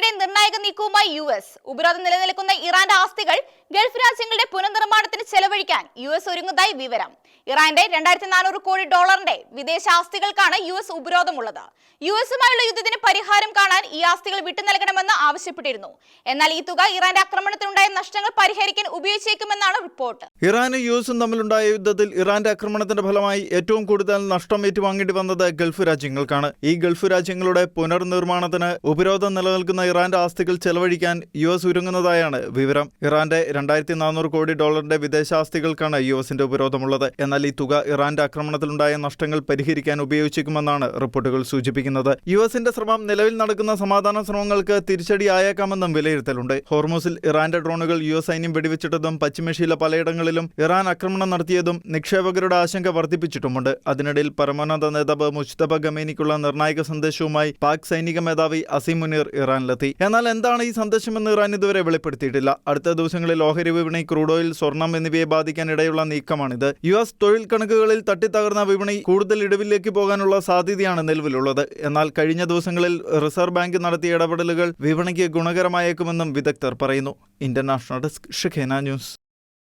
ഇറാന്റെ നിർണായക നീക്കവുമായി US. ഉപരോധം നിലനിൽക്കുന്ന ഇറാന്റെ ആസ്തികൾ ഗൾഫ് രാജ്യങ്ങളുടെ പുനർനിർമ്മാണത്തിന് ചെലവഴിക്കാൻ US ഒരുങ്ങുന്നതായി വിവരം. ഇറാന്റെ $2400 കോടി വിദേശ ആസ്തികൾക്കാണ് US ഉപരോധമുള്ളത്. USുമായുള്ള യുദ്ധത്തിന് പരിഹാരം കാണാൻ ഈ ആസ്തികൾ വിട്ടു നൽകണമെന്ന് ആവശ്യപ്പെട്ടിരുന്നു. എന്നാൽ ഈ തുക ഇറാന്റെ ആക്രമണത്തിലുണ്ടായ നഷ്ടങ്ങൾ പരിഹരിക്കാൻ ഉപയോഗിച്ചേക്കുമെന്നാണ് റിപ്പോർട്ട്. ഇറാനും യുഎസും തമ്മിലുണ്ടായ യുദ്ധത്തിൽ ഇറാന്റെ ആക്രമണത്തിന്റെ ഫലമായി ഏറ്റവും കൂടുതൽ നഷ്ടം ഏറ്റുവാങ്ങേണ്ടി വന്നത് ഗൾഫ് രാജ്യങ്ങൾക്കാണ്. ഈ ഗൾഫ് രാജ്യങ്ങളുടെ പുനർനിർമ്മാണത്തിന് ഉപരോധം നിലനിൽക്കുന്ന ഇറാന്റെ ആസ്തികൾ ചെലവഴിക്കാൻ US ഒരുങ്ങുന്നതായാണ് വിവരം. ഇറാന്റെ $2400 കോടി വിദേശാസ്തികൾക്കാണ് USന്റെ ഉപരോധമുള്ളത്. എന്നാൽ ഈ തുക ഇറാന്റെ ആക്രമണത്തിലുണ്ടായ നഷ്ടങ്ങൾ പരിഹരിക്കാൻ ഉപയോഗിച്ചേക്കുമെന്നാണ് റിപ്പോർട്ടുകൾ സൂചിപ്പിക്കുന്നത്. USന്റെ ശ്രമം നിലവിൽ നടക്കുന്ന സമാധാന ശ്രമങ്ങൾക്ക് തിരിച്ചടിയായേക്കാമെന്നും വിലയിരുത്തലുണ്ട്. ഹോർമൂസിൽ ഇറാന്റെ ഡ്രോണുകൾ US സൈന്യം വെടിവെച്ചിട്ടതും പശ്ചിമേഷ്യയിലെ പലയിടങ്ങളിലും ഇറാൻ ആക്രമണം നടത്തിയതും നിക്ഷേപകരുടെ ആശങ്ക വർദ്ധിപ്പിച്ചിട്ടുമുണ്ട്. അതിനിടയിൽ പരമോന്നത നേതാവ് മുജ്തബ ഖമേനിക്കുള്ള നിർണായക സന്ദേശവുമായി പാക് സൈനിക മേധാവി അസീം മുനീർ ഇറാനിലെത്തി. എന്നാൽ എന്താണ് ഈ സന്ദേശമെന്ന് ഇറാൻ ഇതുവരെ വെളിപ്പെടുത്തിയിട്ടില്ല. അടുത്ത ദിവസങ്ങളിൽ ഓഹരി വിപണി, ക്രൂഡ് ഓയിൽ, സ്വർണം എന്നിവയെ ബാധിക്കാനിടയുള്ള നീക്കമാണിത്. US തൊഴിൽ കണക്കുകളിൽ തട്ടിത്തകർന്ന വിപണി കൂടുതൽ ഇടിവിലേക്ക് പോകാനുള്ള സാധ്യതയാണ് നിലവിലുള്ളത്. എന്നാൽ കഴിഞ്ഞ ദിവസങ്ങളിൽ റിസർവ് ബാങ്ക് നടത്തിയ ഇടപെടലുകൾ വിപണിക്ക് ഗുണകരമായേക്കുമെന്നും വിദഗ്ധർ പറയുന്നു. ഇന്റർനാഷണൽ ഡെസ്ക്, ഷിഖേന ന്യൂസ്.